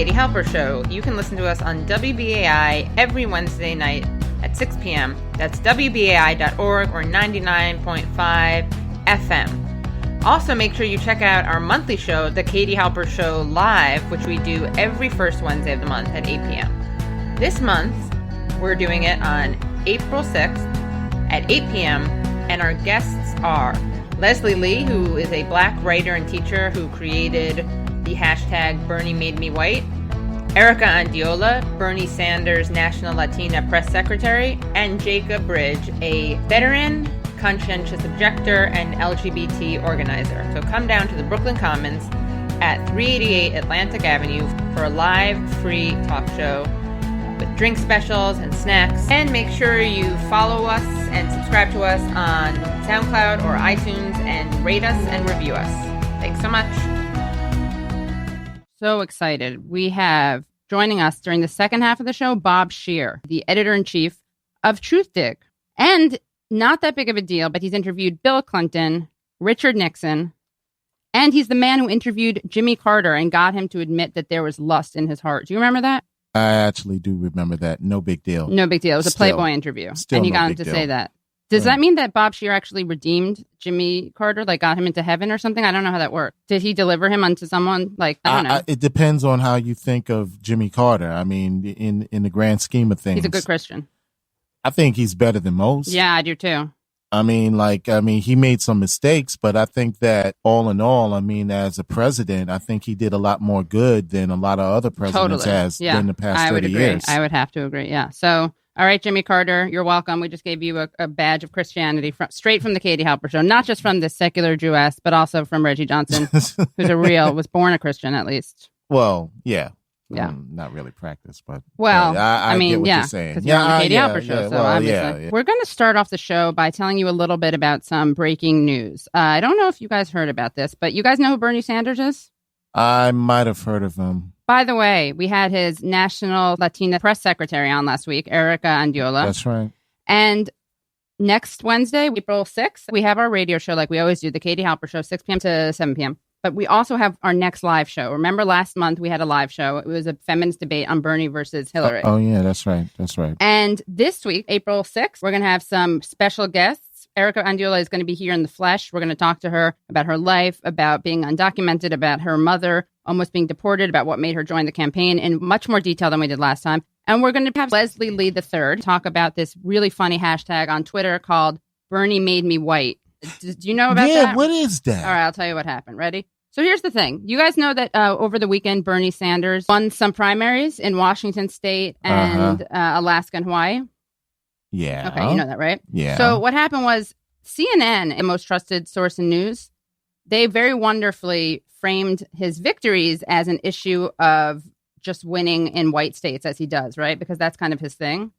Katie Halper Show. You can listen to us on WBAI every Wednesday night at 6 p.m. That's WBAI.org or 99.5 FM. Also, make sure you check out our monthly show, The Katie Halper Show Live, which we do every first Wednesday of the month at 8 p.m. This month, we're doing it on April 6th at 8 p.m., and our guests are Leslie Lee, who is a Black writer and teacher who created the hashtag Bernie Made Me White, Erica Andiola, Bernie Sanders' National Latina Press Secretary, and Jacob Bridge, a veteran, conscientious objector, and LGBT organizer. So come down to the Brooklyn Commons at 388 Atlantic Avenue for a live, free talk show with drink specials and snacks. And make sure you follow us and subscribe to us on SoundCloud or iTunes and rate us and review us. Thanks so much. So excited. We have joining us during the second half of the show, Bob Scheer, the editor-in-chief of Truthdig. And not that big of a deal, but he's interviewed Bill Clinton, Richard Nixon, and he's the man who interviewed Jimmy Carter and got him to admit that there was lust in his heart. Do you remember that? I actually do remember that. No big deal. No big deal. It was a Playboy interview. And you got him to say that. Does that mean that Bob Scheer actually redeemed Jimmy Carter, like got him into heaven or something? I don't know how that worked. Did he deliver him unto someone? Like, I don't know. It depends on how you think of Jimmy Carter. I mean, in the grand scheme of things. He's a good Christian. I think he's better than most. Yeah, I do too. I mean, he made some mistakes, but I think that all in all, as a president, I think he did a lot more good than a lot of other presidents in the past 30 years. I would have to agree. Yeah. So, all right, Jimmy Carter, you're welcome. We just gave you a badge of Christianity straight from the Katie Halper Show, not just from the secular Jewess, but also from Reggie Johnson, was born a Christian at least. Well, yeah. Yeah. Not really practice, but I get what you're saying. Because you're on the Katie Halper Show, so obviously. We're going to start off the show by telling you a little bit about some breaking news. I don't know if you guys heard about this, but you guys know who Bernie Sanders is? I might have heard of him. By the way, we had his National Latina Press Secretary on last week, Erica Andiola. That's right. And next Wednesday, April 6th, we have our radio show like we always do, the Katie Halper Show, 6 p.m. to 7 p.m. But we also have our next live show. Remember last month we had a live show. It was a feminist debate on Bernie versus Hillary. Oh yeah, that's right. That's right. And this week, April 6th, we're going to have some special guests. Erica Andiola is going to be here in the flesh. We're going to talk to her about her life, about being undocumented, about her mother almost being deported, about what made her join the campaign in much more detail than we did last time. And we're going to have Leslie Lee III talk about this really funny hashtag on Twitter called Bernie Made Me White. Do you know about that? Yeah, what is that? All right, I'll tell you what happened. Ready? So here's the thing. You guys know that over the weekend, Bernie Sanders won some primaries in Washington State and Alaska and Hawaii? Yeah. Okay, you know that, right? Yeah. So what happened was CNN, a most trusted source in news, they very wonderfully framed his victories as an issue of just winning in white states, as he does, right? Because that's kind of his thing.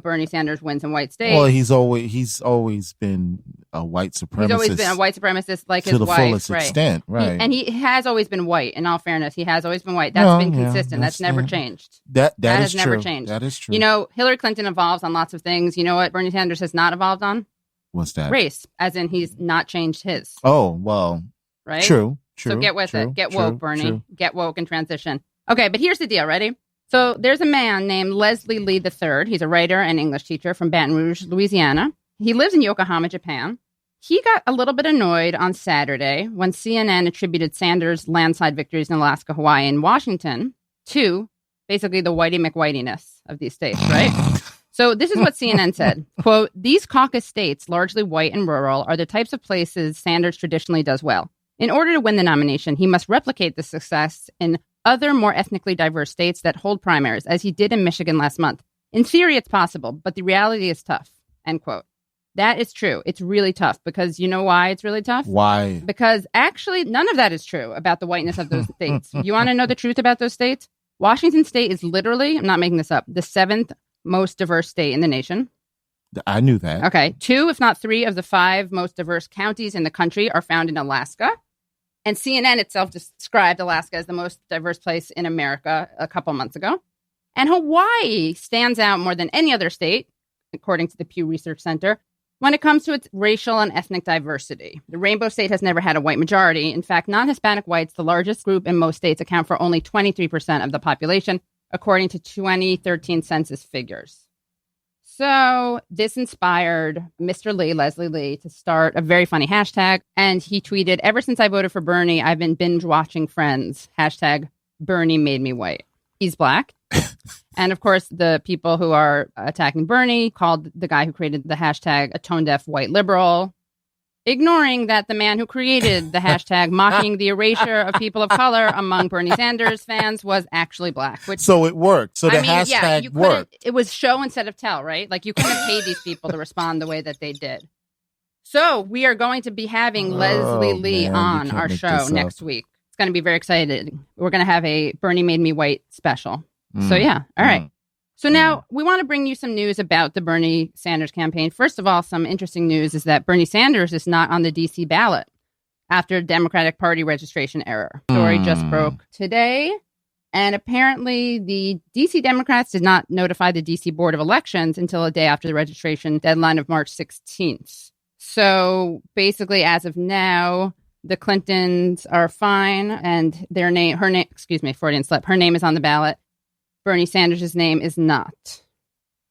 Bernie Sanders wins in white states. Well, he's always been a white supremacist. He's always been a white supremacist, like his wife, to the fullest extent, right? He has always been white. In all fairness, he has always been white. That's been consistent. That's never changed. That has is never true. changed. That is true. You know, Hillary Clinton evolves on lots of things. You know what Bernie Sanders has not evolved on? What's that? Race, as in he's not changed his. Oh well, right. True. So get with it. Get woke, Bernie. True. Get woke and transition. Okay, but here's the deal. Ready? So there's a man named Leslie Lee III. He's a writer and English teacher from Baton Rouge, Louisiana. He lives in Yokohama, Japan. He got a little bit annoyed on Saturday when CNN attributed Sanders' landslide victories in Alaska, Hawaii, and Washington to basically the whitey McWhitey-ness of these states, right? So this is what CNN said, quote, "These caucus states, largely white and rural, are the types of places Sanders traditionally does well. In order to win the nomination, he must replicate the success in other more ethnically diverse states that hold primaries, as he did in Michigan last month. In theory, it's possible, but the reality is tough," end quote. That is true. It's really tough because you know why it's really tough? Why? Because actually none of that is true about the whiteness of those states. You want to know the truth about those states? Washington State is literally, I'm not making this up, the 7th most diverse state in the nation. I knew that. Okay. 2, if not 3 of the 5 most diverse counties in the country are found in Alaska. And CNN itself described Alaska as the most diverse place in America a couple months ago. And Hawaii stands out more than any other state, according to the Pew Research Center, when it comes to its racial and ethnic diversity. The Rainbow State has never had a white majority. In fact, non-Hispanic whites, the largest group in most states, account for only 23% of the population, according to 2013 census figures. So this inspired Mr. Lee, Leslie Lee, to start a very funny hashtag. And he tweeted, "Ever since I voted for Bernie, I've been binge watching Friends. Hashtag Bernie made me white." He's black. And of course, the people who are attacking Bernie called the guy who created the hashtag a tone-deaf white liberal, ignoring that the man who created the hashtag mocking the erasure of people of color among Bernie Sanders fans was actually black. So it worked. So the hashtag worked. It was show instead of tell, right? Like you couldn't pay these people to respond the way that they did. So we are going to be having Leslie Lee on our show next week. It's going to be very exciting. We're going to have a Bernie Made Me White special. So yeah. All right. So now we want to bring you some news about the Bernie Sanders campaign. First of all, some interesting news is that Bernie Sanders is not on the D.C. ballot after Democratic Party registration error. Story just broke today. And apparently the D.C. Democrats did not notify the D.C. Board of Elections until a day after the registration deadline of March 16th. So basically, as of now, the Clintons are fine and Freudian slip. Her name is on the ballot. Bernie Sanders' name is not.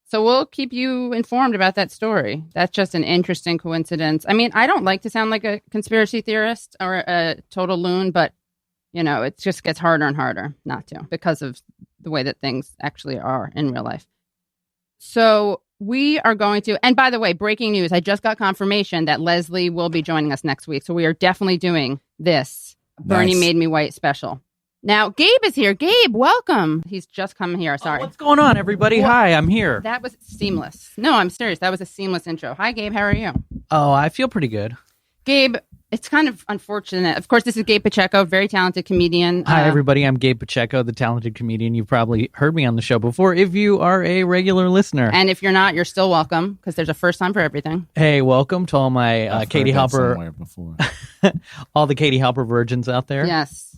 So we'll keep you informed about that story. That's just an interesting coincidence. I mean, I don't like to sound like a conspiracy theorist or a total loon, but, you know, it just gets harder and harder not to because of the way that things actually are in real life. So we are going to, and by the way, breaking news, I just got confirmation that Leslie will be joining us next week. So we are definitely doing this Bernie Made Me White special. Now, Gabe is here. Gabe, welcome. He's just come here. Sorry. What's going on, everybody? Hi, I'm here. That was seamless. No, I'm serious. That was a seamless intro. Hi, Gabe. How are you? Oh, I feel pretty good. Gabe, it's kind of unfortunate. Of course, this is Gabe Pacheco, very talented comedian. Hi, everybody. I'm Gabe Pacheco, the talented comedian. You've probably heard me on the show before if you are a regular listener. And if you're not, you're still welcome because there's a first time for everything. Hey, welcome to all my Katie Halper, all the Katie Halper virgins out there. Yes.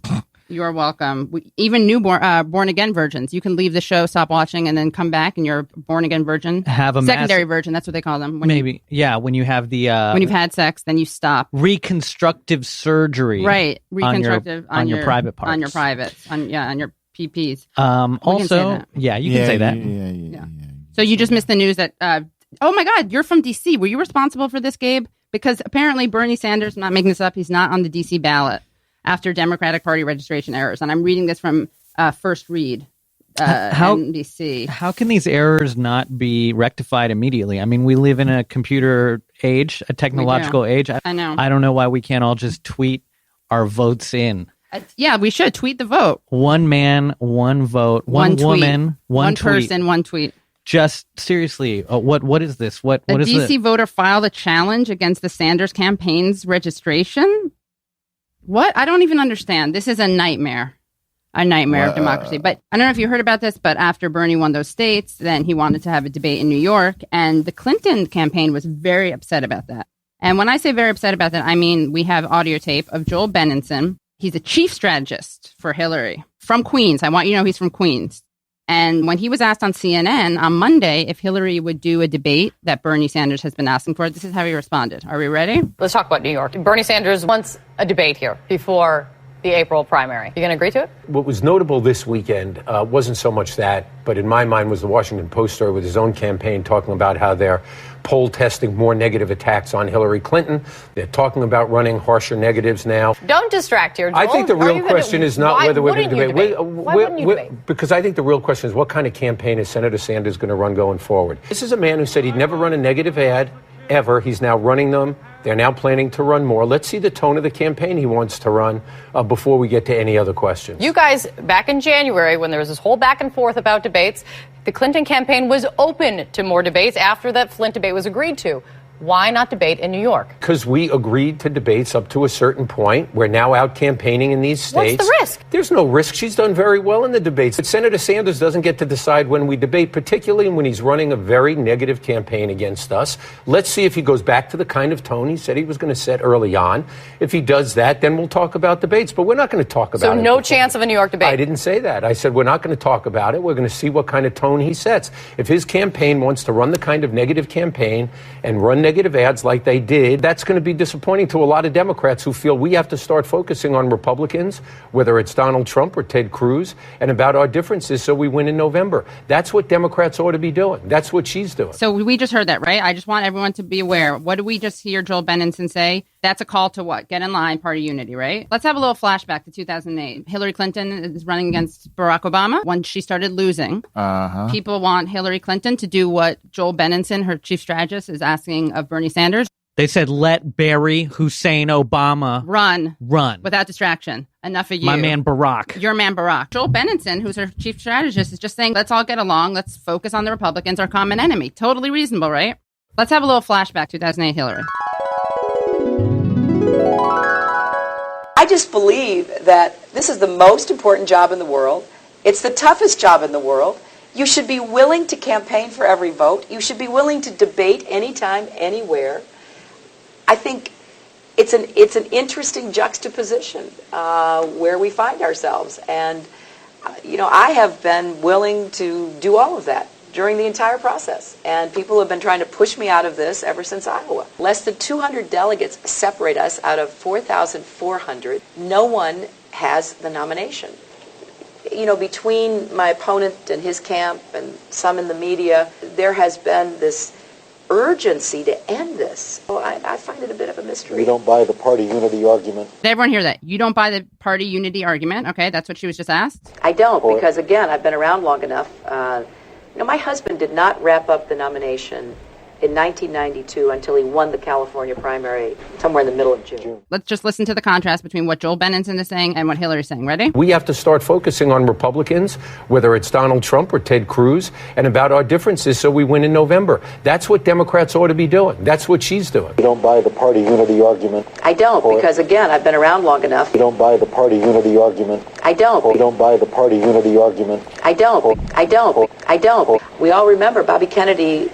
You're welcome. Even newborn, born-again virgins. You can leave the show, stop watching, and then come back, and you're a born-again virgin. Have a secondary virgin. That's what they call them. When you have the... when you've had sex, then you stop. Reconstructive surgery. Right. Reconstructive on your private parts. On your privates. On your PPs. Also, yeah, you can say that. Yeah. So you just missed the news that... oh, my God, you're from D.C. Were you responsible for this, Gabe? Because apparently Bernie Sanders, I'm not making this up, he's not on the D.C. ballot after Democratic Party registration errors. And I'm reading this from First Read, NBC. How can these errors not be rectified immediately? I mean, we live in a computer age, a technological age. I know. I don't know why we can't all just tweet our votes in. Yeah, we should tweet the vote. One man, one vote. One woman, one tweet. Person, one tweet. Just seriously, what is this? What is this? A DC voter filed a challenge against the Sanders campaign's registration. What? I don't even understand. This is a nightmare. A nightmare of democracy. But I don't know if you heard about this, but after Bernie won those states, then he wanted to have a debate in New York. And the Clinton campaign was very upset about that. And when I say very upset about that, I mean we have audio tape of Joel Benenson. He's a chief strategist for Hillary from Queens. I want you to know he's from Queens. And when he was asked on CNN on Monday if Hillary would do a debate that Bernie Sanders has been asking for, this is how he responded. Are we ready? Let's talk about New York. Bernie Sanders wants a debate here before the April primary. You going to agree to it? What was notable this weekend wasn't so much that, but in my mind was the Washington Post story with his own campaign talking about how they're poll testing more negative attacks on Hillary Clinton. They're talking about running harsher negatives now. Don't distract here, Joel. I think the real question is not whether we're going to debate. Why wouldn't you debate? Because I think the real question is what kind of campaign is Senator Sanders going to run going forward? This is a man who said he'd never run a negative ad, ever. He's now running them. They're now planning to run more. Let's see the tone of the campaign he wants to run before we get to any other questions. You guys, back in January, when there was this whole back and forth about debates, the Clinton campaign was open to more debates after that Flint debate was agreed to. Why not debate in New York? Because we agreed to debates up to a certain point. We're now out campaigning in these states. What's the risk? There's no risk. She's done very well in the debates. But Senator Sanders doesn't get to decide when we debate, particularly when he's running a very negative campaign against us. Let's see if he goes back to the kind of tone he said he was going to set early on. If he does that, then we'll talk about debates. But we're not going to talk about it. So no chance of a New York debate? I didn't say that. I said we're not going to talk about it. We're going to see what kind of tone he sets. If his campaign wants to run the kind of negative campaign and run negative negative ads like they did, that's going to be disappointing to a lot of Democrats who feel we have to start focusing on Republicans, whether it's Donald Trump or Ted Cruz, and about our differences so we win in November. That's what Democrats ought to be doing. That's what she's doing. So we just heard that, right? I just want everyone to be aware. What did we just hear Joel Benenson say? That's a call to what? Get in line, party unity, right? Let's have a little flashback to 2008. Hillary Clinton is running against Barack Obama. When she started losing, people want Hillary Clinton to do what Joel Benenson, her chief strategist, is asking of Bernie Sanders. They said, let Barry Hussein Obama run without distraction. Enough of you. My man Barack. Your man Barack. Joel Benenson, who's her chief strategist, is just saying, let's all get along. Let's focus on the Republicans, our common enemy. Totally reasonable, right? Let's have a little flashback, 2008 Hillary. I just believe that this is the most important job in the world. It's the toughest job in the world. You should be willing to campaign for every vote. You should be willing to debate anytime, anywhere. I think it's an interesting juxtaposition where we find ourselves. And, I have been willing to do all of that during the entire process. And people have been trying to push me out of this ever since Iowa. Less than 200 delegates separate us out of 4,400. No one has the nomination. Between my opponent and his camp and some in the media, there has been this urgency to end this. So I find it a bit of a mystery. We don't buy the party unity argument. Did everyone hear that? You don't buy the party unity argument? Okay, that's what she was just asked? I don't, because, again, I've been around long enough. My husband did not wrap up the nomination in 1992 until he won the California primary somewhere in the middle of June. Let's just listen to the contrast between what Joel Benenson is saying and what Hillary's saying. Ready? We have to start focusing on Republicans, whether it's Donald Trump or Ted Cruz, and about our differences so we win in November. That's what Democrats ought to be doing. That's what she's doing. We don't buy the party unity argument. I don't, because, again, I've been around long enough. We don't buy the party unity argument. I don't. We don't buy the party unity argument. I don't. We all remember Bobby Kennedy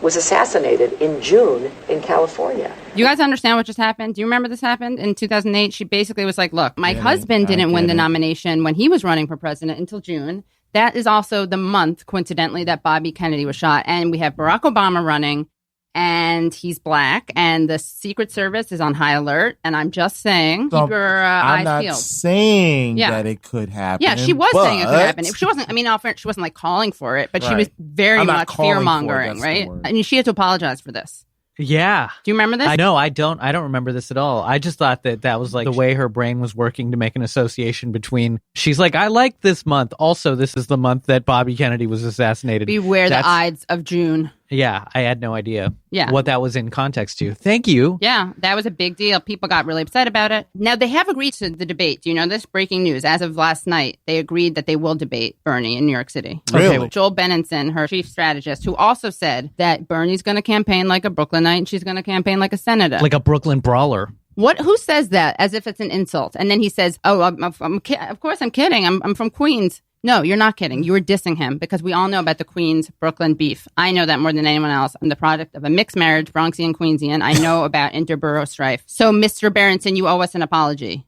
was assassinated in June in California. You guys understand what just happened? Do you remember this happened in 2008? She basically was like, look, my husband didn't win the nomination when he was running for president until June. That is also the month, coincidentally, that Bobby Kennedy was shot. And we have Barack Obama running, and he's black, and the Secret Service is on high alert. And I'm just saying, keep your eyes peeled. I'm not saying that it could happen. Yeah, she was saying it could happen. She wasn't, she wasn't like calling for it, but she was very much fear-mongering, right? And she had to apologize for this. Yeah. Do you remember this? I know. I don't remember this at all. I just thought that was like the way her brain was working to make an association between, she's like, I like this month. Also, this is the month that Bobby Kennedy was assassinated. Beware the Ides of June. Yeah, I had no idea what that was in context to. Thank you. Yeah, that was a big deal. People got really upset about it. Now, they have agreed to the debate. Do you know this? Breaking news. As of last night, they agreed that they will debate Bernie in New York City. Really? Okay, Joel Benenson, her chief strategist, who also said that Bernie's going to campaign like a Brooklynite and she's going to campaign like a senator. Like a Brooklyn brawler. Who says that as if it's an insult? And then he says, of course I'm kidding. I'm from Queens. No, you're not kidding. You were dissing him because we all know about the Queens-Brooklyn beef. I know that more than anyone else. I'm the product of a mixed marriage, Bronxian, Queensian. I know about interborough strife. So, Mr. Berenson, you owe us an apology.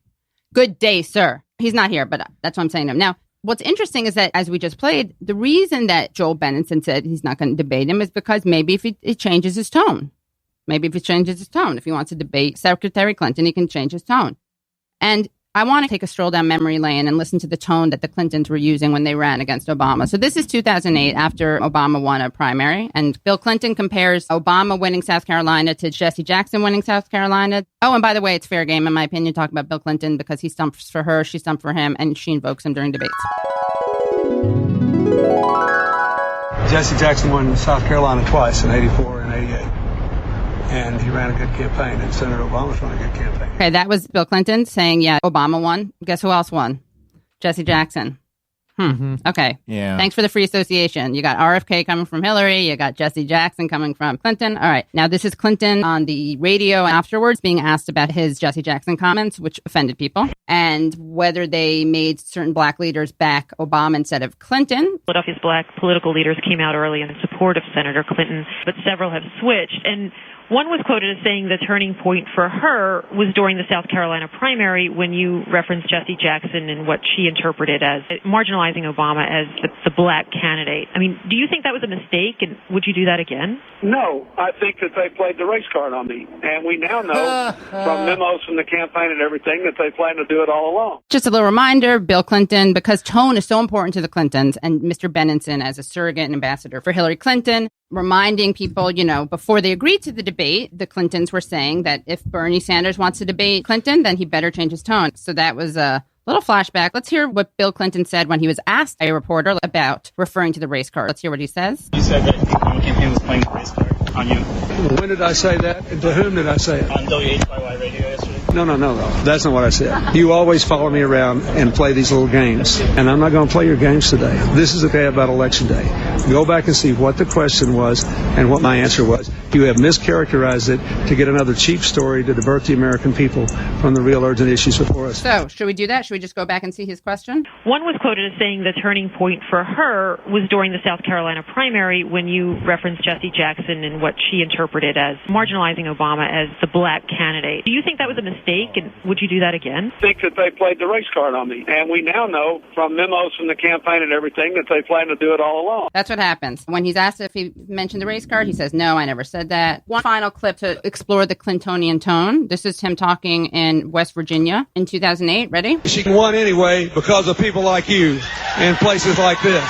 Good day, sir. He's not here, but that's what I'm saying to him. Now, what's interesting is that, as we just played, the reason that Joel Benenson said he's not going to debate him is because maybe if it changes his tone. Maybe if he changes his tone. If he wants to debate Secretary Clinton, he can change his tone. And I want to take a stroll down memory lane and listen to the tone that the Clintons were using when they ran against Obama. So this is 2008 after Obama won a primary. And Bill Clinton compares Obama winning South Carolina to Jesse Jackson winning South Carolina. Oh, and by the way, it's fair game, in my opinion, to talk about Bill Clinton because he stumps for her, she stumped for him, and she invokes him during debates. Jesse Jackson won South Carolina twice in 84 and 88. And he ran a good campaign, and Senator Obama's run a good campaign. Okay, that was Bill Clinton saying, yeah, Obama won. Guess who else won? Jesse Jackson. Okay. Yeah. Thanks for the free association. You got RFK coming from Hillary. You got Jesse Jackson coming from Clinton. All right. Now, this is Clinton on the radio afterwards being asked about his Jesse Jackson comments, which offended people. and whether they made certain black leaders back Obama instead of Clinton. Philadelphia's black political leaders came out early in support of Senator Clinton, but several have switched. And one was quoted as saying the turning point for her was during the South Carolina primary when you referenced Jesse Jackson and what she interpreted as marginalizing Obama as the black candidate. I mean, do you think that was a mistake, and would you do that again? No, I think that they played the race card on me. And we now know from memos from the campaign and everything that they plan to do it all along. Just a little reminder, Bill Clinton, because tone is so important to the Clintons, and Mr. Benenson as a surrogate and ambassador for Hillary Clinton, reminding people, before they agreed to the debate, the Clintons were saying that if Bernie Sanders wants to debate Clinton, then he better change his tone. So that was a little flashback. Let's hear what Bill Clinton said when he was asked by a reporter about referring to the race card. Let's hear what he says. You said that the Obama campaign was playing the race card on you. When did I say that? And to whom did I say it? On WHYY radio yesterday. No. That's not what I said. You always follow me around and play these little games. And I'm not going to play your games today. This is the day about Election Day. Go back and see what the question was and what my answer was. You have mischaracterized it to get another cheap story to divert the American people from the real urgent issues before us. So, should we do that? Should we just go back and see his question? One was quoted as saying the turning point for her was during the South Carolina primary when you referenced Jesse Jackson and what she interpreted as marginalizing Obama as the black candidate. Do you think that was a mistake, and would you do that again? I think that they played the race card on me. And we now know from memos from the campaign and everything that they plan to do it all along. That's what happens. When he's asked if he mentioned the race card, he says, no, I never said that. One final clip to explore the Clintonian tone. This is him talking in West Virginia in 2008. Ready? She won anyway because of people like you in places like this.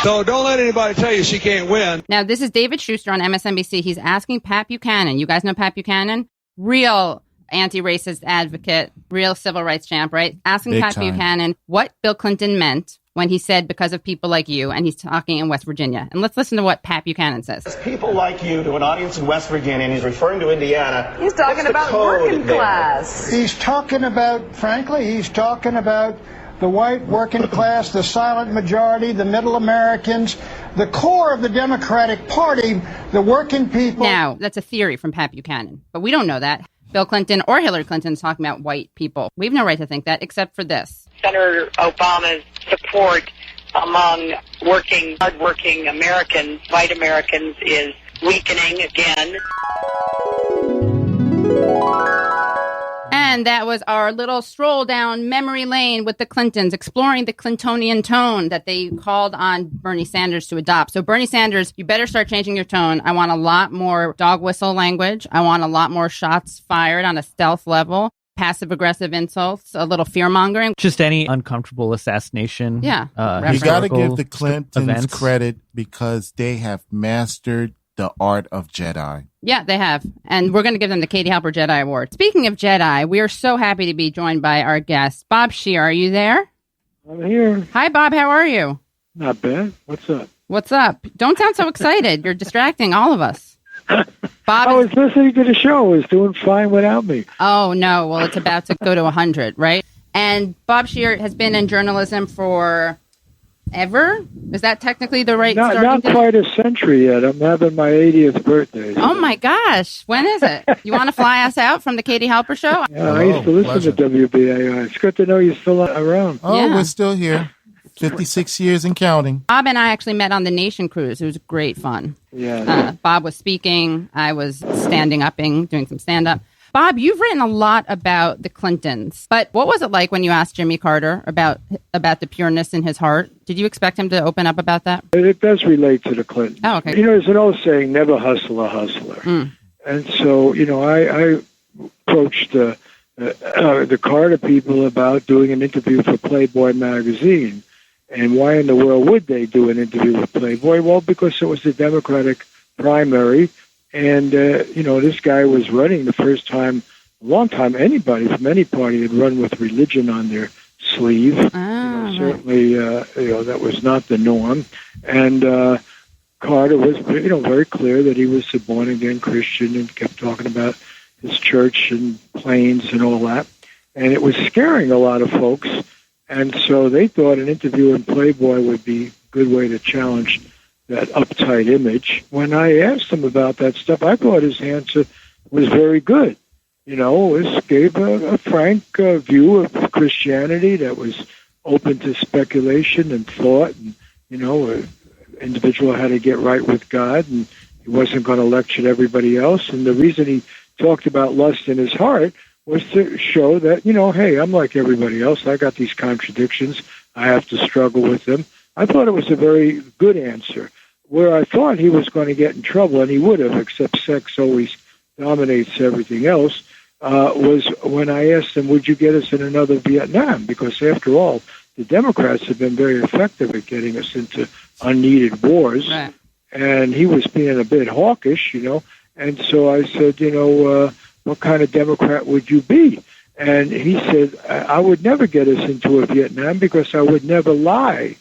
So don't let anybody tell you she can't win. Now, this is David Schuster on MSNBC. He's asking Pat Buchanan. You guys know Pat Buchanan? Real anti-racist advocate, real civil rights champ, right? Asking Big Pat time. Buchanan what Bill Clinton meant when he said because of people like you, and he's talking in West Virginia. And let's listen to what Pat Buchanan says. People like you to an audience in West Virginia, and he's referring to Indiana. He's talking about working class. He's talking about, frankly, the white working class, the silent majority, the middle Americans, the core of the Democratic Party, the working people. Now, that's a theory from Pat Buchanan, but we don't know that. Bill Clinton or Hillary Clinton is talking about white people. We have no right to think that, except for this. Senator Obama's support among hardworking Americans, white Americans, is weakening again. And that was our little stroll down memory lane with the Clintons, exploring the Clintonian tone that they called on Bernie Sanders to adopt. So Bernie Sanders, you better start changing your tone. I want a lot more dog whistle language. I want a lot more shots fired on a stealth level, passive-aggressive insults, a little fear-mongering. Just any uncomfortable assassination. Yeah. You got to give the Clintons credit because they have mastered the art of Jedi. Yeah, they have. And we're going to give them the Katie Halper Jedi Award. Speaking of Jedi, we are so happy to be joined by our guest, Bob Scheer. Are you there? I'm here. Hi, Bob. How are you? Not bad. What's up? What's up? Don't sound so excited. You're distracting all of us. Bob, I was listening to the show. It was doing fine without me. Oh, no. Well, it's about to go to 100, right? And Bob Scheer has been in journalism for ever? Is that technically the right starting Not date? quite a century yet. I'm having my 80th birthday. Oh, my gosh. When is it? You want to fly us out from the Katie Halper Show? Yeah, I used to listen to WBAI. It's good to know you're still around. Oh, Yeah. we're still here. 56 years and counting. Bob and I actually met on the Nation Cruise. It was great fun. Yeah. Bob was speaking. I was standing-upping, doing some stand-up. Bob, you've written a lot about the Clintons, but what was it like when you asked Jimmy Carter about the pureness in his heart? Did you expect him to open up about that? It does relate to the Clintons. Oh, okay. There's an old saying, never hustle a hustler. And so, I approached the Carter people about doing an interview for Playboy magazine. And why in the world would they do an interview with Playboy? Well, because it was the Democratic primary. And, this guy was running the first time, a long time, anybody from any party had run with religion on their sleeve. Certainly, that was not the norm. And Carter was, very clear that he was a born-again Christian and kept talking about his church and planes and all that. And it was scaring a lot of folks. And so they thought an interview in Playboy would be a good way to challenge that uptight image. When I asked him about that stuff, I thought his answer was very good. gave a frank view of Christianity that was open to speculation and thought. And, an individual had to get right with God, and he wasn't going to lecture everybody else. And the reason he talked about lust in his heart was to show that, hey, I'm like everybody else. I got these contradictions. I have to struggle with them. I thought it was a very good answer. Where I thought he was going to get in trouble, and he would have, except sex always dominates everything else, was when I asked him, would you get us in another Vietnam? Because after all, the Democrats have been very effective at getting us into unneeded wars. Right. And he was being a bit hawkish, And so I said, what kind of Democrat would you be? And he said, I would never get us into a Vietnam because I would never lie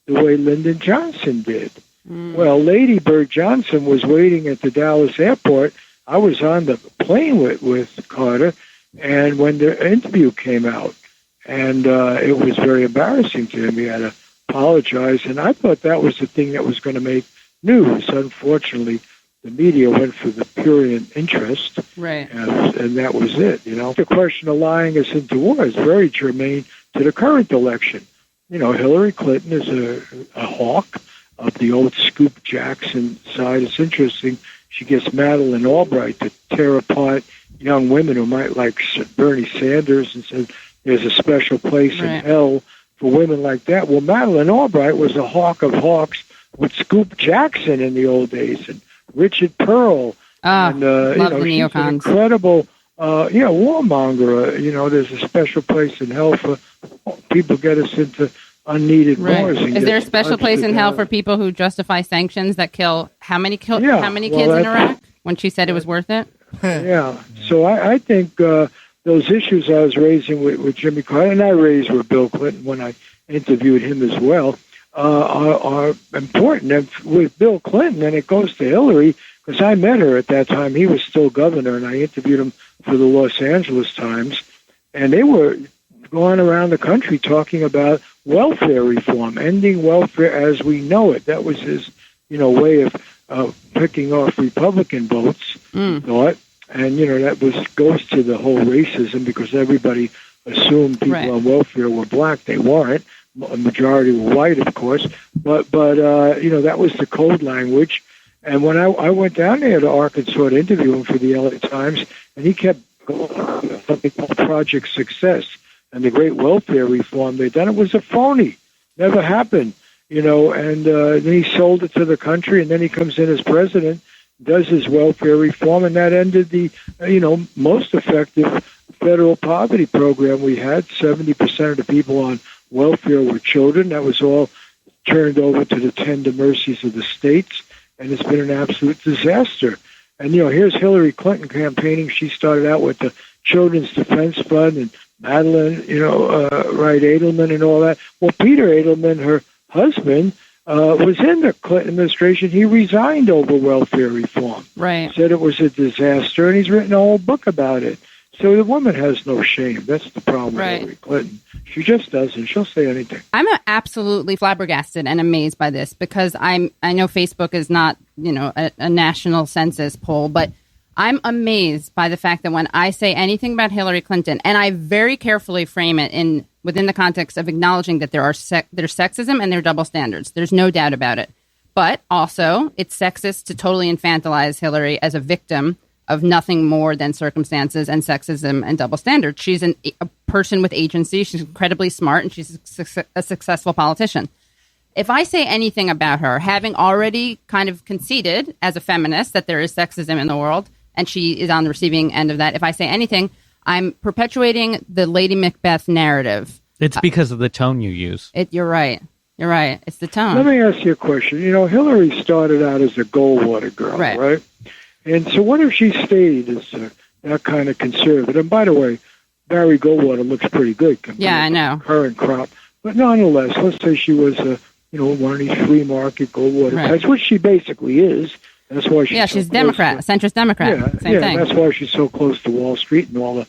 the way Lyndon Johnson did. Well, Lady Bird Johnson was waiting at the Dallas airport. I was on the plane with Carter, and when the interview came out, and it was very embarrassing to him. He had to apologize, and I thought that was the thing that was going to make news. Unfortunately, the media went for the prurient interest, right? And that was it. The question of lying us into war is very germane to the current election. Hillary Clinton is a hawk of the old Scoop Jackson side. It's interesting. She gets Madeleine Albright to tear apart young women who might like Bernie Sanders and said there's a special place in hell for women like that. Well, Madeleine Albright was a hawk of hawks with Scoop Jackson in the old days and Richard Pearl. And, she's an incredible warmonger. There's a special place in hell for people get us into unneeded wars. Is there a special place in hell for people who justify sanctions that kill how many kids in Iraq? When she said it was worth it. Yeah. So I think those issues I was raising with Jimmy Carter, and I raised with Bill Clinton when I interviewed him as well, are important. And with Bill Clinton, and it goes to Hillary, because I met her at that time. He was still governor, and I interviewed him for the Los Angeles Times, and they were going around the country talking about welfare reform, ending welfare as we know it. That was his, way of picking off Republican votes, he thought. And, that goes to the whole racism, because everybody assumed people on welfare were black. They weren't. A majority were white, of course. But that was the code language. And when I went down there to Arkansas to interview him for the LA Times, and he kept going on something called Project Success, and the great welfare reform they'd done, it was a phony. Never happened, and then he sold it to the country, and then he comes in as president, does his welfare reform, and that ended the, most effective federal poverty program we had. 70% of the people on welfare were children. That was all turned over to the tender mercies of the states, and it's been an absolute disaster. And, here's Hillary Clinton campaigning. She started out with the Children's Defense Fund and Madeleine, Wright Edelman and all that. Well, Peter Edelman, her husband, was in the Clinton administration. He resigned over welfare reform. Right. Said it was a disaster, and he's written a whole book about it. So the woman has no shame. That's the problem with Hillary Clinton. She just doesn't. She'll say anything. I'm absolutely flabbergasted and amazed by this, because I know Facebook is not, a national census poll, but I'm amazed by the fact that when I say anything about Hillary Clinton, and I very carefully frame it within the context of acknowledging that there's sexism and there are double standards. There's no doubt about it. But also, it's sexist to totally infantilize Hillary as a victim of nothing more than circumstances and sexism and double standards. She's a person with agency. She's incredibly smart, and she's a successful politician. If I say anything about her, having already kind of conceded as a feminist that there is sexism in the world, and she is on the receiving end of that, if I say anything, I'm perpetuating the Lady Macbeth narrative. It's because of the tone you use. You're right. You're right. It's the tone. Let me ask you a question. Hillary started out as a Goldwater girl, right? And so what if she stayed as that kind of conservative? And by the way, Barry Goldwater looks pretty good compared to the current crop. But nonetheless, let's say she was one of these free market Goldwater types, which she basically is. That's why she's Democrat, centrist Democrat. Same thing. That's why she's so close to Wall Street and all the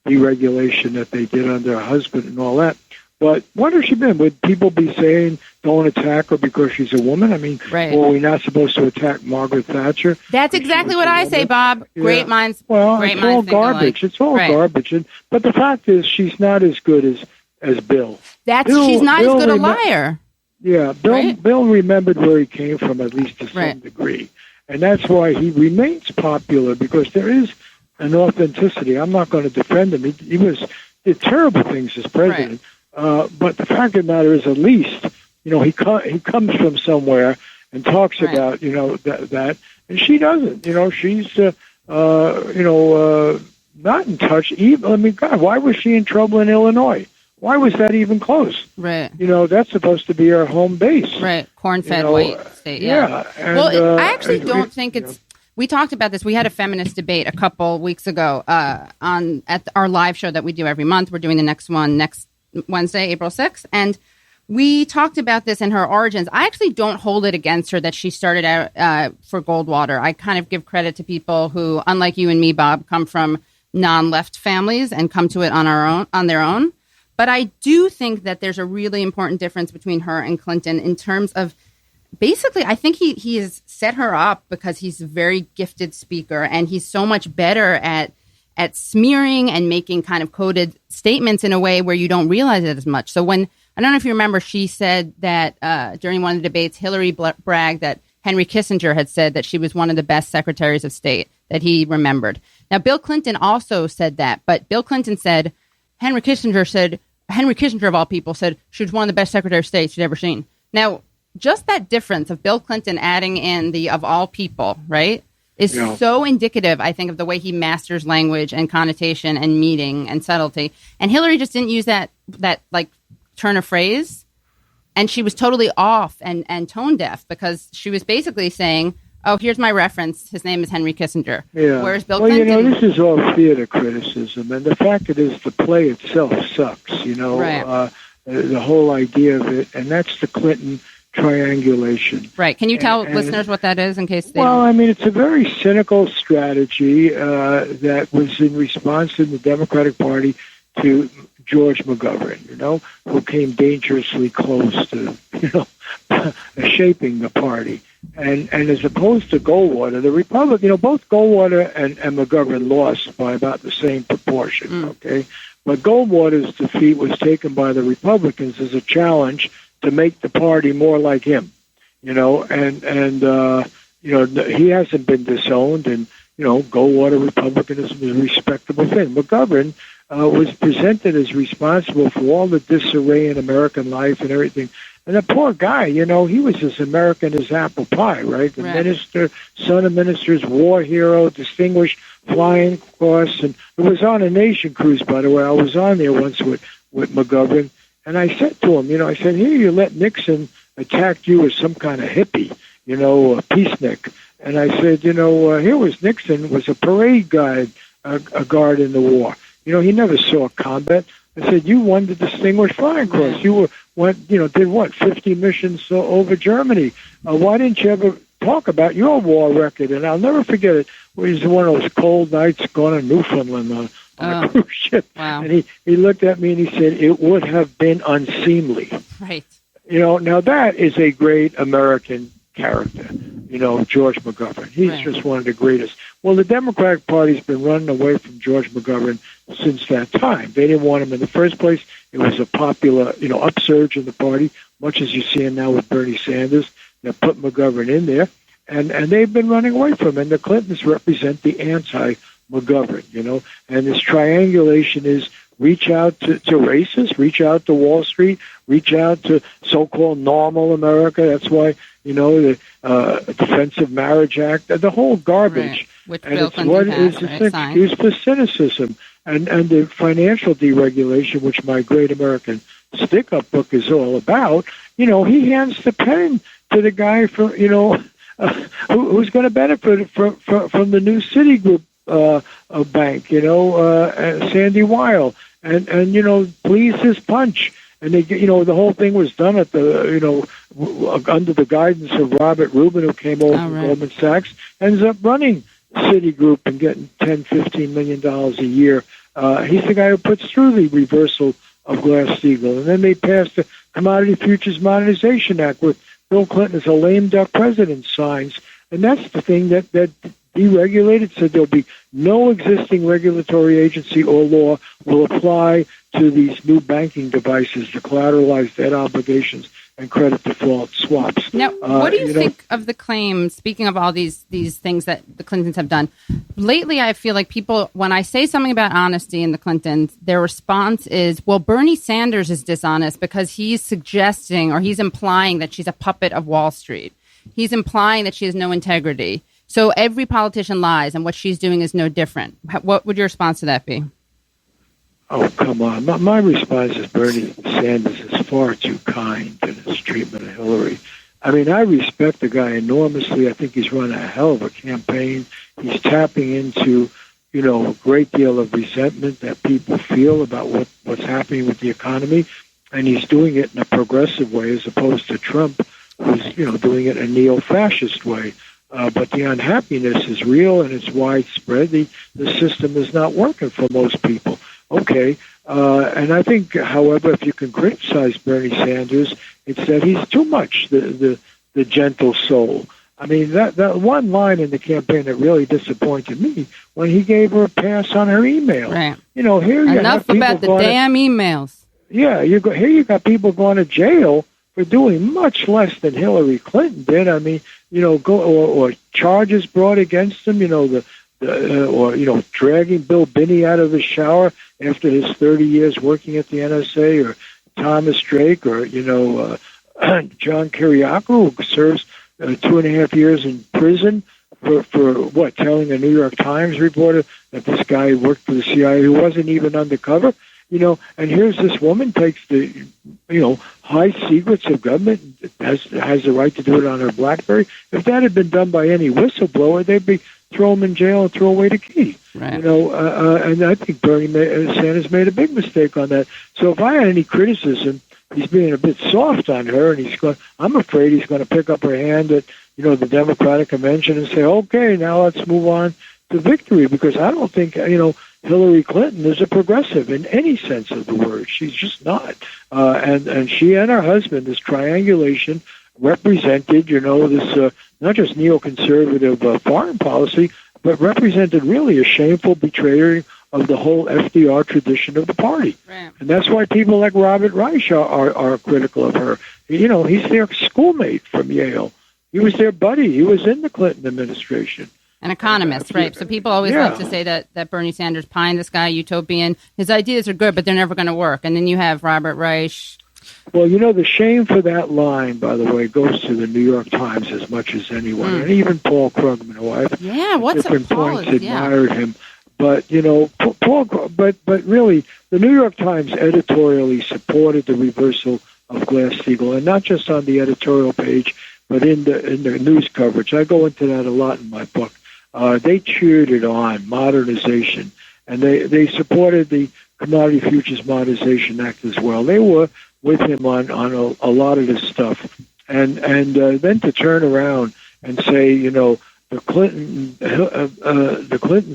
deregulation that they did under her husband and all that. But what has she been? Would people be saying don't attack her because she's a woman? I mean, were we not supposed to attack Margaret Thatcher? That's exactly what I say, Bob. Yeah. Great minds. Well, great it's all garbage. It's all garbage. But the fact is, she's not as good as Bill. She's not as good a liar. Yeah, Bill remembered where he came from, at least to some degree. And that's why he remains popular, because there is an authenticity. I'm not going to defend him. He did terrible things as president. But the fact of the matter is, at least, he comes from somewhere and talks about, that. And she doesn't. She's, not in touch. Even, I mean, God, why was she in trouble in Illinois? Why was that even close? Right. That's supposed to be our home base. Right. Corn-fed white state. Yeah. And, well, I actually don't think it's. We talked about this. We had a feminist debate a couple weeks ago at our live show that we do every month. We're doing the next one next Wednesday, April 6th. And we talked about this in her origins. I actually don't hold it against her that she started out for Goldwater. I kind of give credit to people who, unlike you and me, Bob, come from non-left families and come to it on their own. But I do think that there's a really important difference between her and Clinton in terms of, basically, I think he has set her up because he's a very gifted speaker, and he's so much better at smearing and making kind of coded statements in a way where you don't realize it as much. So when, I don't know if you remember, she said that during one of the debates, Hillary bragged that Henry Kissinger had said that she was one of the best secretaries of state that he remembered. Now, Bill Clinton also said that, but Bill Clinton said, Henry Kissinger, of all people, said she was one of the best secretaries of state she'd ever seen. Now, just that difference of Bill Clinton adding in the of all people, right, is so indicative, I think, of the way he masters language and connotation and meaning and subtlety. And Hillary just didn't use that like turn of phrase. And she was totally off and tone deaf because she was basically saying, oh, here's my reference. His name is Henry Kissinger. Yeah. Whereas Bill Clinton... Well, this is all theater criticism. And the fact is the play itself sucks, Right. The whole idea of it. And that's the Clinton triangulation. Right. Can you tell listeners what that is in case they... Well, I mean, it's a very cynical strategy that was in response in the Democratic Party to George McGovern, who came dangerously close to, shaping the party. And as opposed to Goldwater, the Republican, both Goldwater and McGovern lost by about the same proportion, okay? But Goldwater's defeat was taken by the Republicans as a challenge to make the party more like him, he hasn't been disowned, and, Goldwater Republicanism is a respectable thing. McGovern was presented as responsible for all the disarray in American life and everything. And the poor guy, he was as American as apple pie, right? The minister, son of ministers, war hero, distinguished flying cross. And it was on a Nation cruise, by the way. I was on there once with McGovern. And I said to him, I said, here you let Nixon attack you as some kind of hippie, a peacenik. And I said, here was Nixon, was a parade guide, a guard in the war. He never saw combat. I said, you won the Distinguished Flying Cross. You did 50 missions over Germany. Why didn't you ever talk about your war record? And I'll never forget it. It was one of those cold nights going to Newfoundland on a cruise ship. Wow. And he looked at me and he said, it would have been unseemly. Right. Now that is a great American character, George McGovern. He's just one of the greatest. Well, the Democratic Party's been running away from George McGovern since that time. They didn't want him in the first place. It was a popular, upsurge in the party, much as you see him now with Bernie Sanders. They put McGovern in there, and they've been running away from him. And the Clintons represent the anti-McGovern, and this triangulation is reach out to racists, reach out to Wall Street, reach out to so-called normal America. That's why, the Defensive Marriage Act, the whole garbage. Which and Bill it's Clinton an excuse for cynicism. And the financial deregulation, which my Great American Stick-Up book is all about, he hands the pen to the guy from, who's going to benefit from the new Citigroup bank, Sandy Weil, and please his punch. And they, the whole thing was done at the, under the guidance of Robert Rubin, who came over from Goldman Sachs, ends up running Citigroup and getting $10-15 million a year. He's the guy who puts through the reversal of Glass-Steagall. And then they passed the Commodity Futures Modernization Act with Bill Clinton as a lame duck president signs. And that's the thing that deregulated, said there'll be no existing regulatory agency or law will apply to these new banking devices, the collateralized debt obligations and credit default swaps. Now, what do you think of the claim, speaking of all these things that the Clintons have done? Lately, I feel like people, when I say something about honesty in the Clintons, their response is, well, Bernie Sanders is dishonest because he's suggesting or he's implying that she's a puppet of Wall Street. He's implying that she has no integrity. So every politician lies, and what she's doing is no different. What would your response to that be? Oh, come on. My response is Bernie Sanders is far too kind in his treatment of Hillary. I mean, I respect the guy enormously. I think he's run a hell of a campaign. He's tapping into, a great deal of resentment that people feel about what's happening with the economy, and he's doing it in a progressive way as opposed to Trump, who's, doing it in a neo-fascist way. But the unhappiness is real and it's widespread. The system is not working for most people. Okay. And I think, however, if you can criticize Bernie Sanders, it's that he's too much the gentle soul. I mean, that one line in the campaign that really disappointed me when he gave her a pass on her email. Right. Here you enough about the damn emails. Yeah, here you got people going to jail for doing much less than Hillary Clinton did. I mean, or charges brought against him, dragging Bill Binney out of the shower after his 30 years working at the NSA, or Thomas Drake, or, John Kiriakou, who serves 2.5 years in prison for telling a New York Times reporter that this guy worked for the CIA who wasn't even undercover. And here's this woman takes the, high secrets of government, has the right to do it on her BlackBerry. If that had been done by any whistleblower, they'd be throw him in jail and throw away the key. Right. And I think Bernie Sanders made a big mistake on that. So if I had any criticism, he's being a bit soft on her, and I'm afraid he's going to pick up her hand at, the Democratic convention and say, okay, now let's move on to victory, because I don't think, Hillary Clinton is a progressive in any sense of the word. She's just not. And she and her husband, this triangulation, represented, this not just neoconservative foreign policy, but represented really a shameful betrayal of the whole FDR tradition of the party. Right. And that's why people like Robert Reich are critical of her. He's their schoolmate from Yale. He was their buddy. He was in the Clinton administration. An economist, right? So people always love to say that Bernie Sanders pie in the sky utopian. His ideas are good, but they're never going to work. And then you have Robert Reich. Well, the shame for that line, by the way, goes to the New York Times as much as anyone, and even Paul Krugman, who I've different points admired him. But but really, the New York Times editorially supported the reversal of Glass-Steagall, and not just on the editorial page, but in the news coverage. I go into that a lot in my book. They cheered it on, modernization, and they supported the Commodity Futures Modernization Act as well. They were with him on a lot of this stuff, and then to turn around and say, the Clintons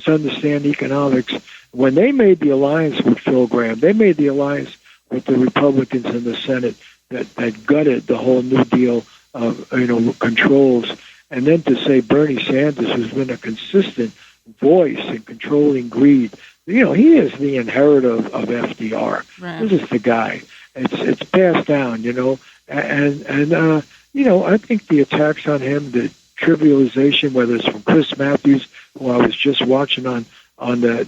understand economics. When they made the alliance with Phil Gramm, they made the alliance with the Republicans in the Senate that gutted the whole New Deal controls. And then to say Bernie Sanders, who's been a consistent voice in controlling greed, he is the inheritor of FDR. Right. This is the guy. It's passed down, I think the attacks on him, the trivialization, whether it's from Chris Matthews, who I was just watching on the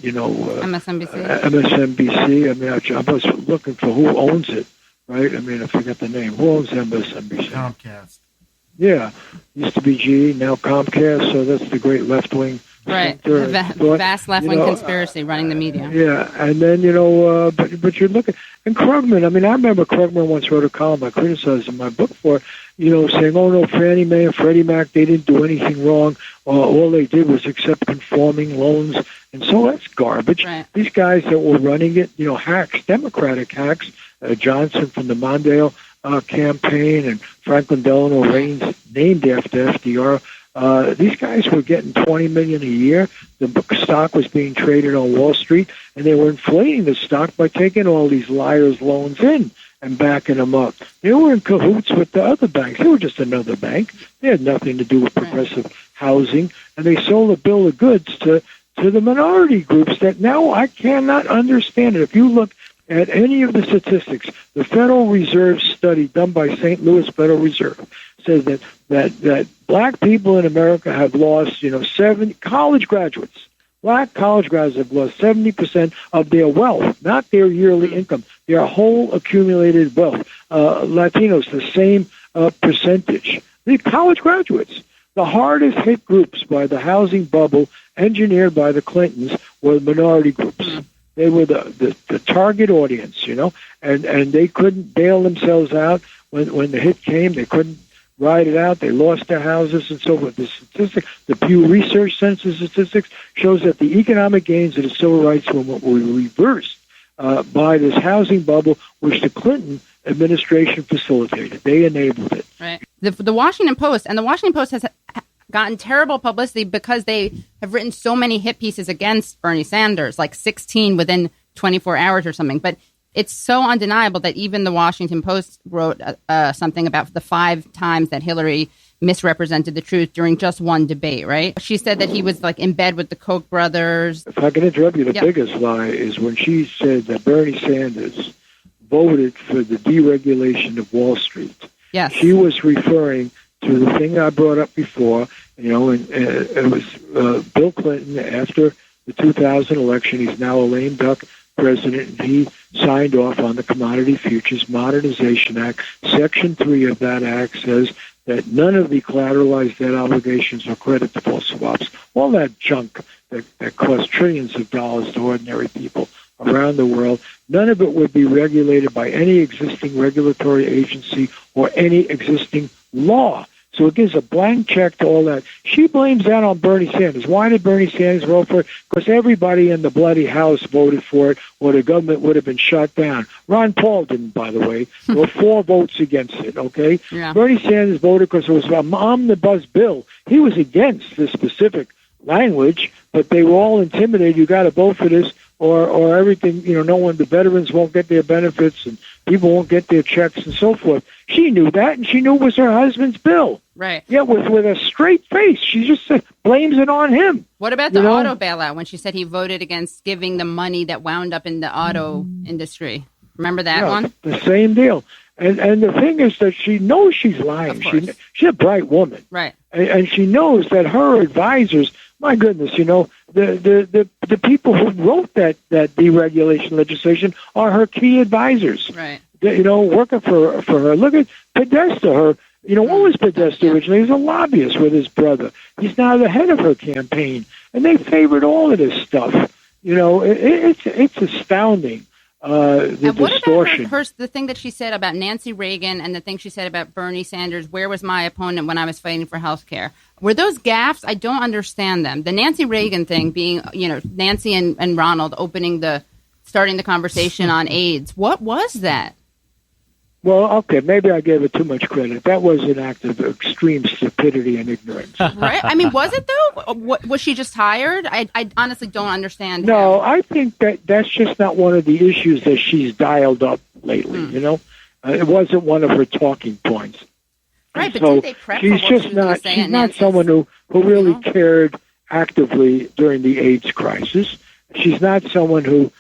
MSNBC. I was looking for who owns it, right? I forget the name. Who owns MSNBC? Comcast. Yeah, used to be GE, now Comcast. So that's the great left-wing. Right, the vast left-wing conspiracy running the media. Yeah, and then, but you're looking, and Krugman, I remember Krugman once wrote a column I criticized in my book for, saying, oh no, Fannie Mae and Freddie Mac, they didn't do anything wrong. All they did was accept conforming loans, and so that's garbage. Right. These guys that were running it, hacks, Democratic hacks, Johnson from the Mondale campaign, and Franklin Delano Reigns, named after FDR, These guys were getting $20 million a year. The stock was being traded on Wall Street, and they were inflating the stock by taking all these liars' loans in and backing them up. They were in cahoots with the other banks. They were just another bank. They had nothing to do with progressive housing, and they sold a bill of goods to the minority groups that now I cannot understand it. If you look at any of the statistics, the Federal Reserve study done by St. Louis Federal Reserve says that black people in America have lost, 70 college graduates. Black college graduates have lost 70% of their wealth, not their yearly income, their whole accumulated wealth. Latinos, the same percentage. The college graduates. The hardest hit groups by the housing bubble engineered by the Clintons were minority groups. They were the target audience, and they couldn't bail themselves out when the hit came. They couldn't ride it out. They lost their houses and so forth. The Pew Research Center statistics shows that the economic gains of the civil rights movement were reversed by this housing bubble, which the Clinton administration facilitated. They enabled it. Right. The Washington Post, and the Washington Post has gotten terrible publicity because they have written so many hit pieces against Bernie Sanders, like 16 within 24 hours or something. But it's so undeniable that even the Washington Post wrote something about the 5 times that Hillary misrepresented the truth during just one debate, right? She said that he was like in bed with the Koch brothers. If I can interrupt you, the biggest lie is when she said that Bernie Sanders voted for the deregulation of Wall Street. Yes. She was referring to the thing I brought up before, and it was Bill Clinton after the 2000 election. He's now a lame duck president, and he signed off on the Commodity Futures Modernization Act. Section 3 of that act says that none of the collateralized debt obligations or credit default swaps, all that junk that costs trillions of dollars to ordinary people around the world, none of it would be regulated by any existing regulatory agency or any existing law. So it gives a blank check to all that. She blames that on Bernie Sanders. Why did Bernie Sanders vote for it? Because everybody in the bloody house voted for it, or the government would have been shut down. Ron Paul didn't, by the way. There were 4 votes against it, okay? Yeah. Bernie Sanders voted because it was an omnibus bill. He was against the specific language, but they were all intimidated. You got to vote for this, or everything, the veterans won't get their benefits and people won't get their checks and so forth. She knew that, and she knew it was her husband's bill. Right. Yeah, with a straight face. She just blames it on him. What about the auto bailout when she said he voted against giving the money that wound up in the auto industry? Remember that one? The same deal. And the thing is that she knows she's lying. She's a bright woman. Right. And she knows that her advisors, my goodness, the people who wrote that deregulation legislation are her key advisors. Right. Working for her. Look at Podesta, her. What was Podesta originally? He was a lobbyist with his brother. He's now the head of her campaign. And they favored all of this stuff. It's astounding. The what distortion. About the thing that she said about Nancy Reagan and the thing she said about Bernie Sanders, where was my opponent when I was fighting for health care? Were those gaffes? I don't understand them. The Nancy Reagan thing being, Nancy and Ronald starting the conversation on AIDS. What was that? Well, okay, maybe I gave it too much credit. That was an act of extreme stupidity and ignorance. Right? I mean, was it, though? Was she just tired? I honestly don't understand. No, I think that's just not one of the issues that she's dialed up lately, It wasn't one of her talking points. Right, but so didn't they prep she's for what just she was not, say she's not someone who really cared actively during the AIDS crisis. She's not someone who,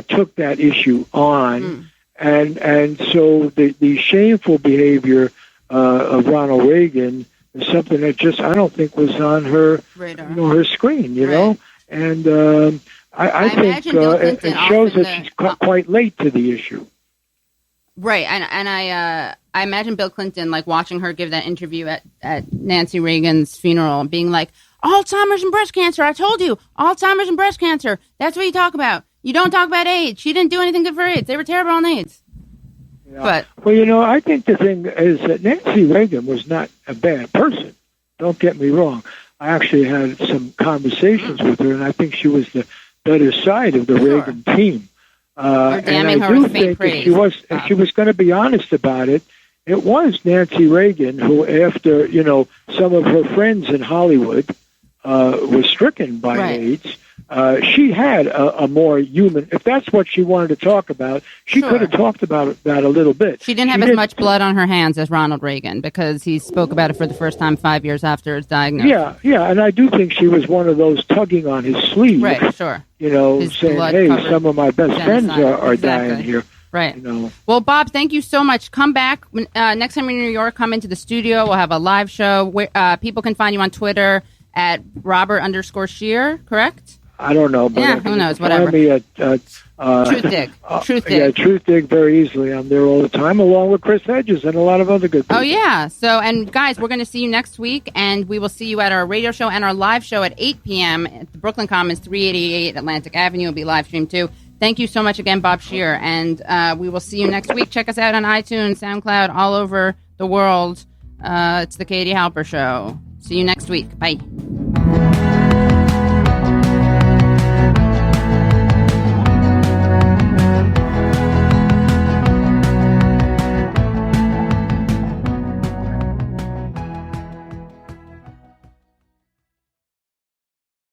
took that issue on. And so the shameful behavior of Ronald Reagan is something that just I don't think was on her radar, her screen, know. And I think it shows that she's quite late to the issue. Right, and I imagine Bill Clinton watching her give that interview at Nancy Reagan's funeral, being like, Alzheimer's and breast cancer. I told you, Alzheimer's and breast cancer. That's what you talk about. You don't talk about AIDS. She didn't do anything good for AIDS. They were terrible on AIDS. Yeah. Well, I think the thing is that Nancy Reagan was not a bad person. Don't get me wrong. I actually had some conversations with her, and I think she was the better side of the Reagan team. And I do think if she was going to be honest about it, it was Nancy Reagan who, after, some of her friends in Hollywood was stricken by AIDS, she had a more human, if that's what she wanted to talk about, she could have talked about that a little bit. She didn't have as much blood on her hands as Ronald Reagan because he spoke about it for the first time 5 years after his diagnosis. Yeah, and I do think she was one of those tugging on his sleeve. Right, sure. Saying, hey, some of my best friends are dying here. Right. Well, Bob, thank you so much. Come back next time you're in New York. Come into the studio. We'll have a live show. People can find you on Twitter at Robert_Scheer, correct? I don't know. But who knows? Whatever. Find me at Truth Dig. Truth Dig. Yeah, Truth Dig very easily. I'm there all the time, along with Chris Hedges and a lot of other good people. Oh, yeah. So, and guys, we're going to see you next week, and we will see you at our radio show and our live show at 8 p.m. at the Brooklyn Commons, 388 Atlantic Avenue. It'll be live streamed, too. Thank you so much again, Bob Scheer, and we will see you next week. Check us out on iTunes, SoundCloud, all over the world. It's the Katie Halper Show. See you next week. Bye.